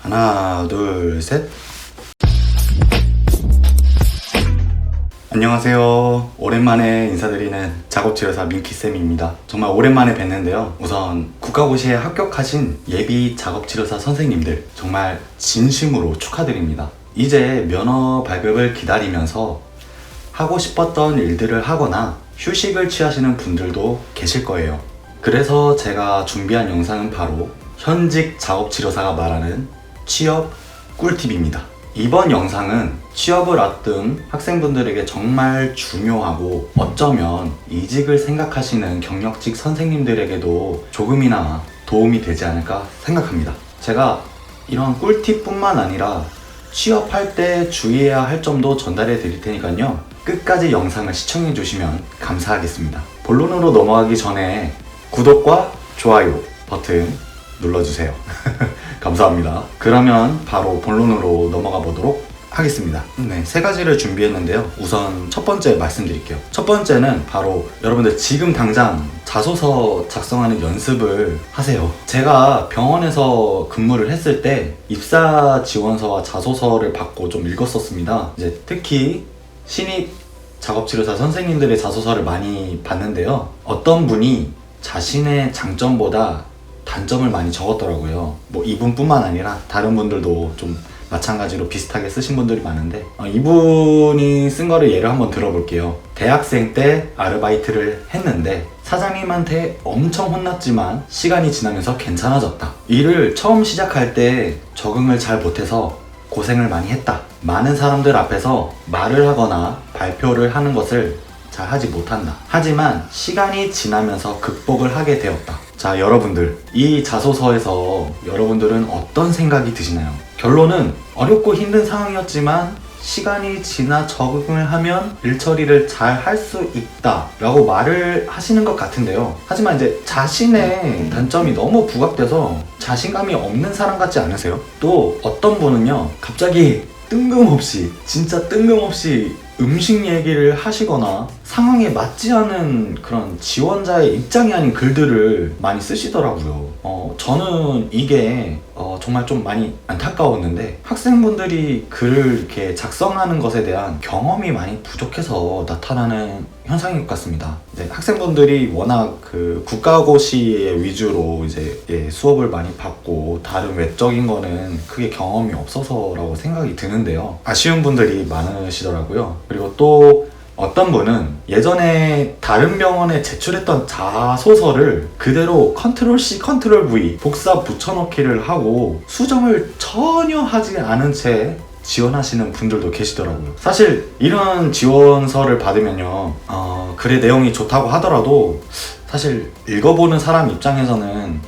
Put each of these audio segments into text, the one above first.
하나, 둘, 셋. 안녕하세요. 오랜만에 인사드리는 작업치료사 민키쌤입니다. 정말 오랜만에 뵀는데요. 우선 국가고시에 합격하신 예비 작업치료사 선생님들 정말 진심으로 축하드립니다. 이제 면허 발급을 기다리면서 하고 싶었던 일들을 하거나 휴식을 취하시는 분들도 계실 거예요. 그래서 제가 준비한 영상은 바로 현직 작업치료사가 말하는 취업 꿀팁입니다. 이번 영상은 취업을 앞둔 학생분들에게 정말 중요하고 어쩌면 이직을 생각하시는 경력직 선생님들에게도 조금이나 도움이 되지 않을까 생각합니다. 제가 이런 꿀팁뿐만 아니라 취업할 때 주의해야 할 점도 전달해 드릴 테니까요. 끝까지 영상을 시청해 주시면 감사하겠습니다. 본론으로 넘어가기 전에 구독과 좋아요 버튼 눌러주세요. 감사합니다. 그러면 바로 본론으로 넘어가 보도록 하겠습니다. 네, 세 가지를 준비했는데요. 우선 첫 번째 말씀드릴게요. 첫 번째는 바로 여러분들 지금 당장 자소서 작성하는 연습을 하세요. 제가 병원에서 근무를 했을 때 입사 지원서와 자소서를 받고 좀 읽었었습니다. 이제 특히 신입 작업치료사 선생님들의 자소서를 많이 봤는데요. 어떤 분이 자신의 장점보다 단점을 많이 적었더라고요. 뭐 이분뿐만 아니라 다른 분들도 좀 마찬가지로 비슷하게 쓰신 분들이 많은데 이분이 쓴 거를 예를 한번 들어볼게요. 대학생 때 아르바이트를 했는데 사장님한테 엄청 혼났지만 시간이 지나면서 괜찮아졌다. 일을 처음 시작할 때 적응을 잘 못해서 고생을 많이 했다. 많은 사람들 앞에서 말을 하거나 발표를 하는 것을 잘 하지 못한다. 하지만 시간이 지나면서 극복을 하게 되었다. 자, 여러분들, 이 자소서에서 여러분들은 어떤 생각이 드시나요? 결론은 어렵고 힘든 상황이었지만 시간이 지나 적응을 하면 일 처리를 잘 할 수 있다 라고 말을 하시는 것 같은데요. 하지만 이제 자신의 단점이 너무 부각돼서 자신감이 없는 사람 같지 않으세요? 또 어떤 분은요, 갑자기 진짜 뜬금없이 음식 얘기를 하시거나 상황에 맞지 않은 그런 지원자의 입장이 아닌 글들을 많이 쓰시더라고요. 저는 이게 정말 좀 많이 안타까웠는데 학생분들이 글을 이렇게 작성하는 것에 대한 경험이 많이 부족해서 나타나는 현상인 것 같습니다. 이제 학생분들이 워낙 그 국가고시 위주로 이제 수업을 많이 받고 다른 외적인 거는 크게 경험이 없어서라고 생각이 드는데요. 아쉬운 분들이 많으시더라고요. 그리고 또 어떤 분은 예전에 다른 병원에 제출했던 자소서를 그대로 컨트롤-C, 컨트롤-V 복사 붙여넣기를 하고 수정을 전혀 하지 않은 채 지원하시는 분들도 계시더라고요. 사실 이런 지원서를 받으면요, 글의 내용이 좋다고 하더라도 사실 읽어보는 사람 입장에서는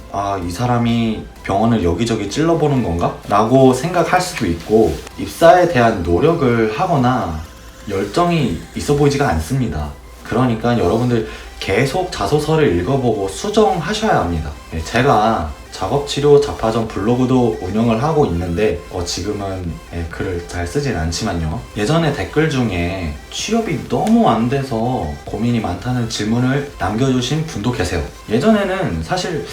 이 사람이 병원을 여기저기 찔러보는 건가? 라고 생각할 수도 있고 입사에 대한 노력을 하거나 열정이 있어 보이지가 않습니다. 그러니까 여러분들 계속 자소서를 읽어보고 수정하셔야 합니다. 제가 작업치료 자파점 블로그도 운영을 하고 있는데 지금은 글을 잘 쓰진 않지만요. 예전에 댓글 중에 취업이 너무 안 돼서 고민이 많다는 질문을 남겨주신 분도 계세요. 예전에는 사실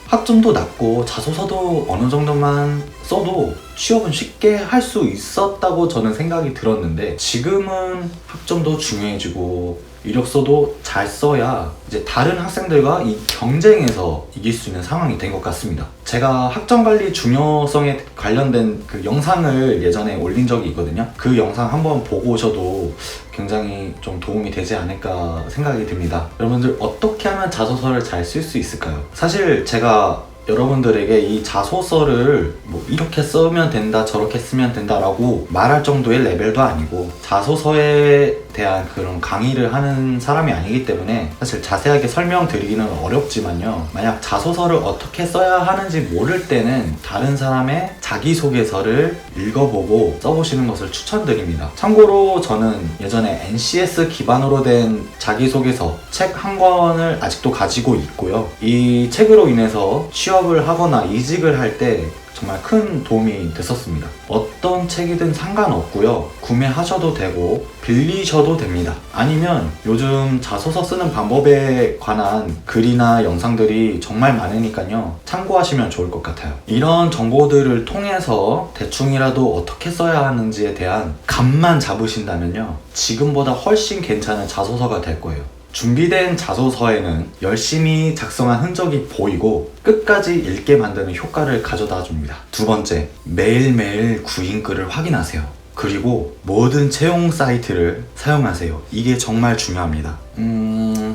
학점도 낮고 자소서도 어느 정도만 써도 취업은 쉽게 할 수 있었다고 저는 생각이 들었는데 지금은 학점도 중요해지고 이력서도 잘 써야 이제 다른 학생들과 이 경쟁에서 이길 수 있는 상황이 된 것 같습니다. 제가 학점관리 중요성에 관련된 그 영상을 예전에 올린 적이 있거든요. 그 영상 한번 보고 오셔도 굉장히 좀 도움이 되지 않을까 생각이 듭니다. 여러분들 어떻게 하면 자소서를 잘 쓸 수 있을까요? 사실 제가 여러분들에게 이 자소서를 뭐 이렇게 쓰면 된다 저렇게 쓰면 된다 라고 말할 정도의 레벨도 아니고 자소서에 대한 그런 강의를 하는 사람이 아니기 때문에 사실 자세하게 설명드리기는 어렵지만요, 만약 자소서를 어떻게 써야 하는지 모를 때는 다른 사람의 자기소개서를 읽어보고 써보시는 것을 추천드립니다. 참고로 저는 예전에 NCS 기반으로 된 자기소개서 책 한 권을 아직도 가지고 있고요. 이 책으로 인해서 취업을 하거나 이직을 할 때 정말 큰 도움이 됐었습니다. 어떤 책이든 상관없고요. 구매하셔도 되고 빌리셔도 됩니다. 아니면 요즘 자소서 쓰는 방법에 관한 글이나 영상들이 정말 많으니까요. 참고하시면 좋을 것 같아요. 이런 정보들을 통해서 대충이라도 어떻게 써야 하는지에 대한 감만 잡으신다면요. 지금보다 훨씬 괜찮은 자소서가 될 거예요. 준비된 자소서에는 열심히 작성한 흔적이 보이고 끝까지 읽게 만드는 효과를 가져다 줍니다. 두 번째, 매일매일 구인글을 확인하세요. 그리고 모든 채용 사이트를 사용하세요. 이게 정말 중요합니다.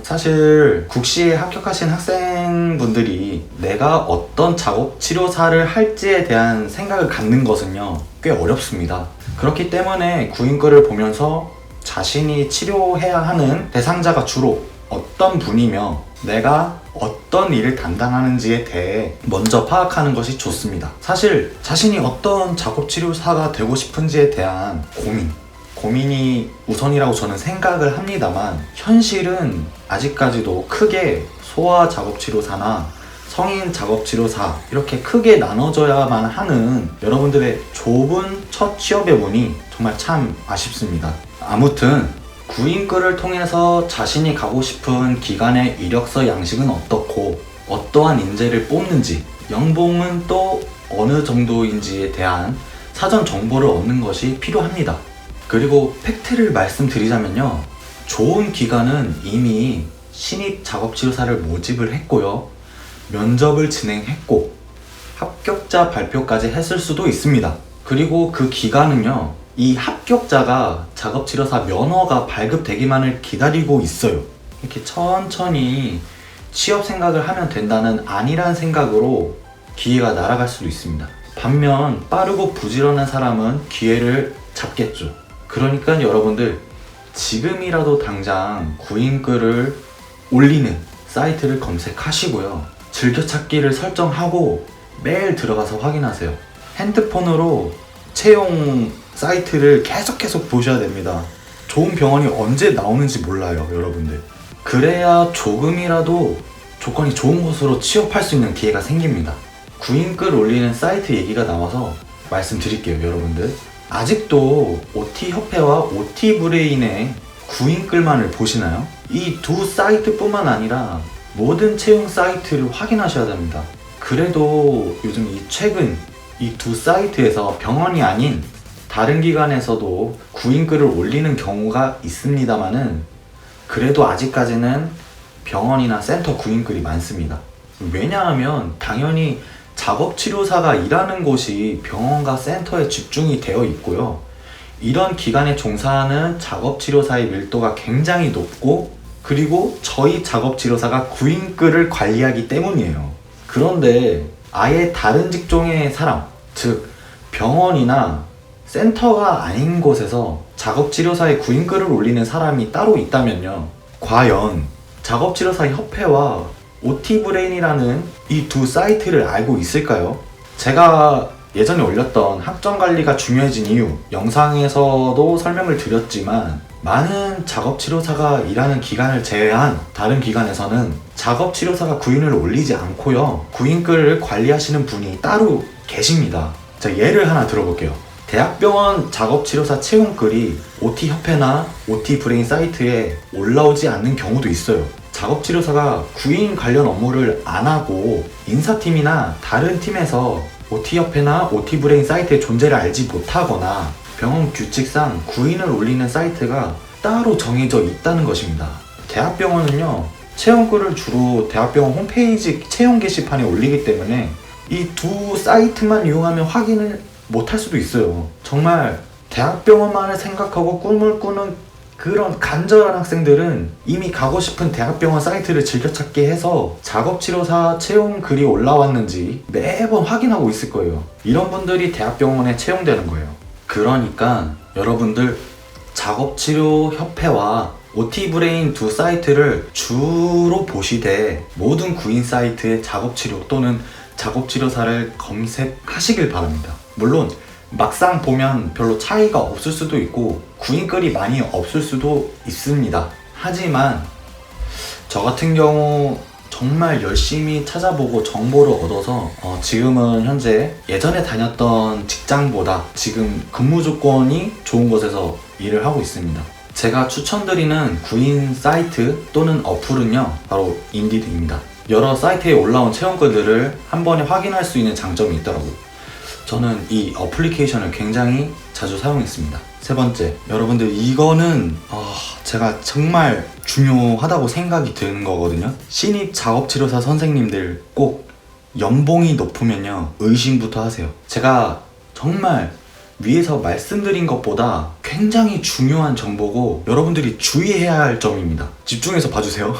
사실 국시에 합격하신 학생분들이 내가 어떤 작업 치료사를 할지에 대한 생각을 갖는 것은요, 꽤 어렵습니다. 그렇기 때문에 구인글을 보면서 자신이 치료해야 하는 대상자가 주로 어떤 분이며 내가 어떤 일을 담당하는지에 대해 먼저 파악하는 것이 좋습니다. 사실 자신이 어떤 작업치료사가 되고 싶은지에 대한 고민이 우선이라고 저는 생각을 합니다만, 현실은 아직까지도 크게 소아 작업치료사나 성인 작업치료사 이렇게 크게 나눠져야만 하는 여러분들의 좁은 첫 취업의 문이 정말 참 아쉽습니다. 아무튼 구인글을 통해서 자신이 가고 싶은 기관의 이력서 양식은 어떻고 어떠한 인재를 뽑는지, 연봉은 또 어느 정도인지에 대한 사전 정보를 얻는 것이 필요합니다. 그리고 팩트를 말씀드리자면요, 좋은 기관은 이미 신입 작업치료사를 모집을 했고요, 면접을 진행했고 합격자 발표까지 했을 수도 있습니다. 그리고 그 기간은요, 이 합격자가 작업치료사 면허가 발급되기만을 기다리고 있어요. 이렇게 천천히 취업 생각을 하면 된다는 안일한 생각으로 기회가 날아갈 수도 있습니다. 반면 빠르고 부지런한 사람은 기회를 잡겠죠. 그러니까 여러분들 지금이라도 당장 구인글을 올리는 사이트를 검색하시고요, 즐겨찾기를 설정하고 매일 들어가서 확인하세요. 핸드폰으로 채용 사이트를 계속 보셔야 됩니다. 좋은 병원이 언제 나오는지 몰라요, 여러분들. 그래야 조금이라도 조건이 좋은 곳으로 취업할 수 있는 기회가 생깁니다. 구인글 올리는 사이트 얘기가 나와서 말씀드릴게요, 여러분들. 아직도 OT협회와 OT브레인의 구인글만을 보시나요? 이 두 사이트뿐만 아니라 모든 채용 사이트를 확인하셔야 됩니다. 그래도 요즘 최근 이 두 사이트에서 병원이 아닌 다른 기관에서도 구인글을 올리는 경우가 있습니다만은, 그래도 아직까지는 병원이나 센터 구인글이 많습니다. 왜냐하면 당연히 작업치료사가 일하는 곳이 병원과 센터에 집중이 되어 있고요, 이런 기관에 종사하는 작업치료사의 밀도가 굉장히 높고, 그리고 저희 작업치료사가 구인글을 관리하기 때문이에요. 그런데 아예 다른 직종의 사람, 즉 병원이나 센터가 아닌 곳에서 작업치료사의 구인글을 올리는 사람이 따로 있다면요, 과연 작업치료사 협회와 OT브레인이라는 이 두 사이트를 알고 있을까요? 제가 예전에 올렸던 학점관리가 중요해진 이유 영상에서도 설명을 드렸지만, 많은 작업치료사가 일하는 기관을 제외한 다른 기관에서는 작업치료사가 구인을 올리지 않고요, 구인글을 관리하시는 분이 따로 계십니다. 자, 예를 하나 들어볼게요. 대학병원 작업치료사 채용글이 OT협회나 OT브레인 사이트에 올라오지 않는 경우도 있어요. 작업치료사가 구인 관련 업무를 안 하고 인사팀이나 다른 팀에서 OT협회나 OT브레인 사이트의 존재를 알지 못하거나 병원 규칙상 구인을 올리는 사이트가 따로 정해져 있다는 것입니다. 대학병원은요, 채용글을 주로 대학병원 홈페이지 채용 게시판에 올리기 때문에 이 두 사이트만 이용하면 확인을 못할 수도 있어요. 정말 대학병원만을 생각하고 꿈을 꾸는 그런 간절한 학생들은 이미 가고 싶은 대학병원 사이트를 즐겨찾기 해서 작업치료사 채용 글이 올라왔는지 매번 확인하고 있을 거예요. 이런 분들이 대학병원에 채용되는 거예요. 그러니까 여러분들 작업치료협회와 OT브레인 두 사이트를 주로 보시되 모든 구인 사이트의 작업치료 또는 작업치료사를 검색하시길 바랍니다. 물론 막상 보면 별로 차이가 없을 수도 있고 구인글이 많이 없을 수도 있습니다. 하지만 저 같은 경우 정말 열심히 찾아보고 정보를 얻어서 지금은 현재 예전에 다녔던 직장보다 지금 근무 조건이 좋은 곳에서 일을 하고 있습니다. 제가 추천드리는 구인 사이트 또는 어플은요, 바로 인디드입니다. 여러 사이트에 올라온 채용글들을 한 번에 확인할 수 있는 장점이 있더라고요. 저는 이 어플리케이션을 굉장히 자주 사용했습니다. 세 번째, 여러분들 이거는 제가 정말 중요하다고 생각이 드는 거거든요. 신입 작업치료사 선생님들 꼭 연봉이 높으면요, 의심부터 하세요. 제가 정말 위에서 말씀드린 것보다 굉장히 중요한 정보고 여러분들이 주의해야 할 점입니다. 집중해서 봐주세요.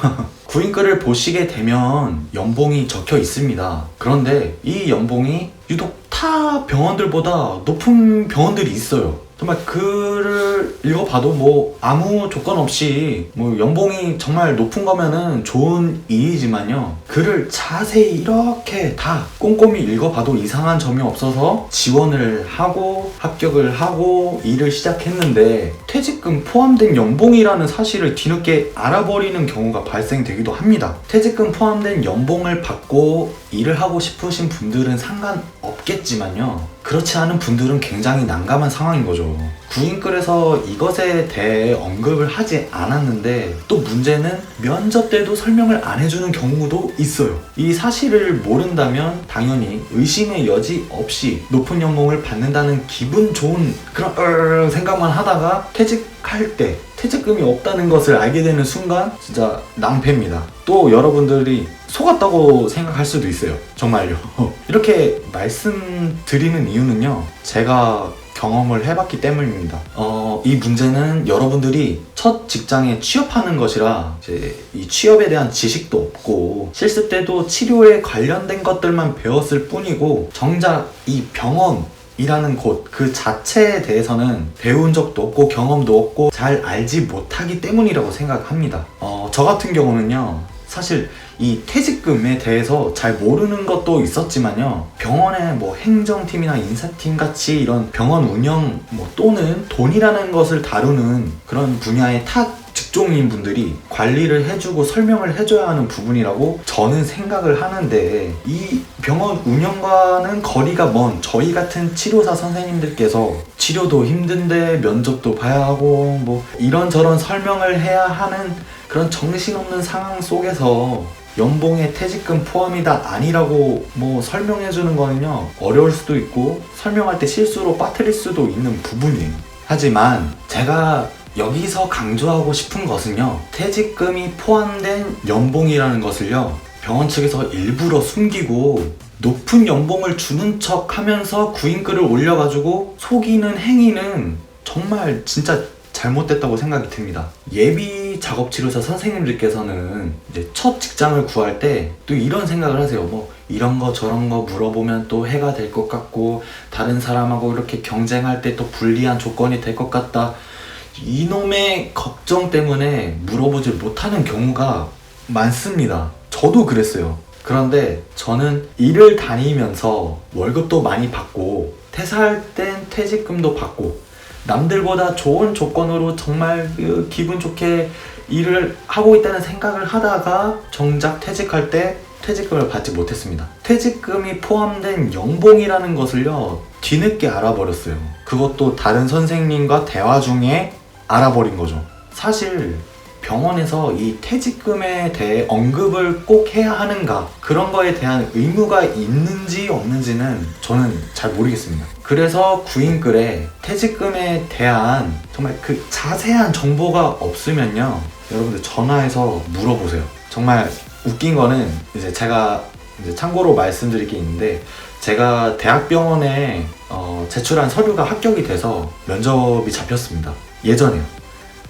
구인글을 보시게 되면 연봉이 적혀 있습니다. 그런데 이 연봉이 유독 타 병원들보다 높은 병원들이 있어요. 정말 글을 읽어봐도 뭐 아무 조건 없이 뭐 연봉이 정말 높은 거면은 좋은 일이지만요, 글을 자세히 이렇게 다 꼼꼼히 읽어봐도 이상한 점이 없어서 지원을 하고 합격을 하고 일을 시작했는데 퇴직금 포함된 연봉이라는 사실을 뒤늦게 알아버리는 경우가 발생되기도 합니다. 퇴직금 포함된 연봉을 받고 일을 하고 싶으신 분들은 상관없겠지만요, 그렇지 않은 분들은 굉장히 난감한 상황인 거죠. 구인글에서 이것에 대해 언급을 하지 않았는데 또 문제는 면접 때도 설명을 안 해주는 경우도 있어요. 이 사실을 모른다면 당연히 의심의 여지 없이 높은 연봉을 받는다는 기분 좋은 그런 생각만 하다가 퇴직할 때 퇴직금이 없다는 것을 알게 되는 순간 진짜 낭패입니다. 또 여러분들이 속았다고 생각할 수도 있어요. 정말요. 이렇게 말씀드리는 이유는요, 제가 경험을 해봤기 때문입니다. 이 문제는 여러분들이 첫 직장에 취업하는 것이라 이제 이 취업에 대한 지식도 없고 실습 때도 치료에 관련된 것들만 배웠을 뿐이고 정작 이 병원 이라는 곳 그 자체에 대해서는 배운 적도 없고 경험도 없고 잘 알지 못하기 때문이라고 생각합니다. 저 같은 경우는요, 사실 이 퇴직금에 대해서 잘 모르는 것도 있었지만요, 병원의 뭐 행정팀이나 인사팀 같이 이런 병원 운영 또는 돈이라는 것을 다루는 그런 분야의 타 직종인 분들이 관리를 해주고 설명을 해줘야 하는 부분이라고 저는 생각을 하는데, 이 병원 운영과는 거리가 먼 저희 같은 치료사 선생님들께서 치료도 힘든데 면접도 봐야 하고 뭐 이런저런 설명을 해야 하는 그런 정신없는 상황 속에서 연봉에 퇴직금 포함이다 아니라고 뭐 설명해주는 거는요, 어려울 수도 있고 설명할 때 실수로 빠뜨릴 수도 있는 부분이에요. 하지만 제가 여기서 강조하고 싶은 것은요, 퇴직금이 포함된 연봉이라는 것을요, 병원 측에서 일부러 숨기고 높은 연봉을 주는 척 하면서 구인글을 올려가지고 속이는 행위는 정말 진짜 잘못됐다고 생각이 듭니다. 예비 작업치료사 선생님들께서는 이제 첫 직장을 구할 때 또 이런 생각을 하세요. 뭐 이런 거 저런 거 물어보면 또 해가 될 것 같고 다른 사람하고 이렇게 경쟁할 때 또 불리한 조건이 될 것 같다. 이놈의 걱정 때문에 물어보지 못하는 경우가 많습니다. 저도 그랬어요. 그런데 저는 일을 다니면서 월급도 많이 받고 퇴사할 땐 퇴직금도 받고 남들보다 좋은 조건으로 정말 기분 좋게 일을 하고 있다는 생각을 하다가 정작 퇴직할 때 퇴직금을 받지 못했습니다. 퇴직금이 포함된 연봉이라는 것을요, 뒤늦게 알아버렸어요. 그것도 다른 선생님과 대화 중에 알아버린 거죠. 사실 병원에서 이 퇴직금에 대해 언급을 꼭 해야 하는가, 그런 거에 대한 의무가 있는지 없는지는 저는 잘 모르겠습니다. 그래서 구인글에 퇴직금에 대한 정말 그 자세한 정보가 없으면요, 여러분들 전화해서 물어보세요. 정말 웃긴 거는 이제 제가 참고로 말씀드릴 게 있는데, 제가 대학병원에 제출한 서류가 합격이 돼서 면접이 잡혔습니다. 예전에요.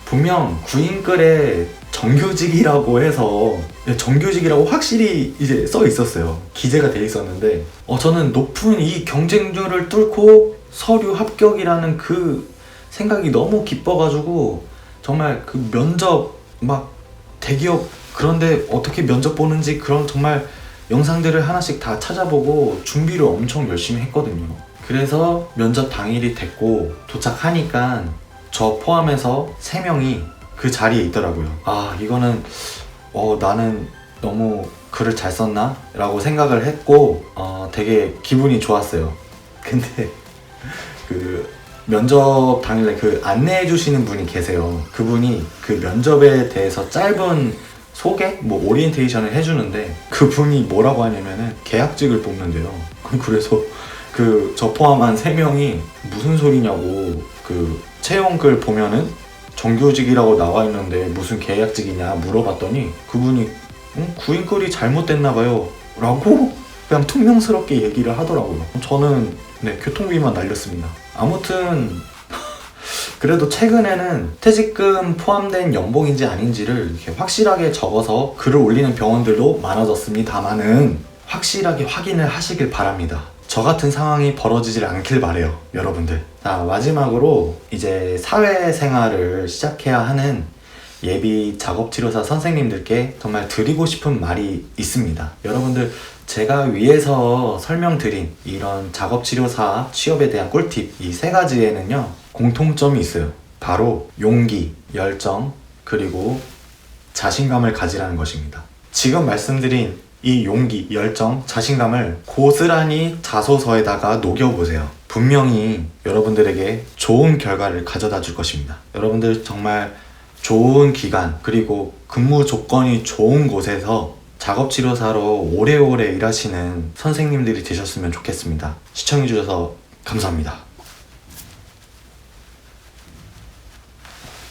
분명 구인글에 정규직이라고 해서 정규직이라고 확실히 이제 써 있었어요. 기재가 돼 있었는데 저는 높은 이 경쟁률을 뚫고 서류 합격이라는 그 생각이 너무 기뻐가지고 정말 그 면접 막 대기업 그런데 어떻게 면접 보는지 그런 정말 영상들을 하나씩 다 찾아보고 준비를 엄청 열심히 했거든요. 그래서 면접 당일이 됐고 도착하니까 저 포함해서 3명이 그 자리에 있더라고요. 아, 이거는 나는 너무 글을 잘 썼나? 라고 생각을 했고 되게 기분이 좋았어요. 근데 그 면접 당일에 그 안내해 주시는 분이 계세요. 그분이 그 면접에 대해서 짧은 소개? 뭐 오리엔테이션을 해주는데 그분이 뭐라고 하냐면은 계약직을 뽑는데요. 그래서 그 저 포함한 3명이 무슨 소리냐고, 그 채용글 보면은 정규직이라고 나와 있는데 무슨 계약직이냐 물어봤더니 그분이 구인글이 잘못됐나봐요 라고 그냥 퉁명스럽게 얘기를 하더라고요. 저는 교통비만 날렸습니다. 아무튼 그래도 최근에는 퇴직금 포함된 연봉인지 아닌지를 이렇게 확실하게 적어서 글을 올리는 병원들도 많아졌습니다만은 확실하게 확인을 하시길 바랍니다. 저 같은 상황이 벌어지질 않길 바래요, 여러분들. 자, 마지막으로 이제 사회생활을 시작해야 하는 예비 작업치료사 선생님들께 정말 드리고 싶은 말이 있습니다. 여러분들, 제가 위에서 설명드린 이런 작업치료사 취업에 대한 꿀팁, 이 3가지에는요 공통점이 있어요. 바로 용기, 열정, 그리고 자신감을 가지라는 것입니다. 지금 말씀드린 이 용기, 열정, 자신감을 고스란히 자소서에다가 녹여보세요. 분명히 여러분들에게 좋은 결과를 가져다 줄 것입니다. 여러분들 정말 좋은 기간, 그리고 근무 조건이 좋은 곳에서 작업치료사로 오래오래 일하시는 선생님들이 되셨으면 좋겠습니다. 시청해주셔서 감사합니다.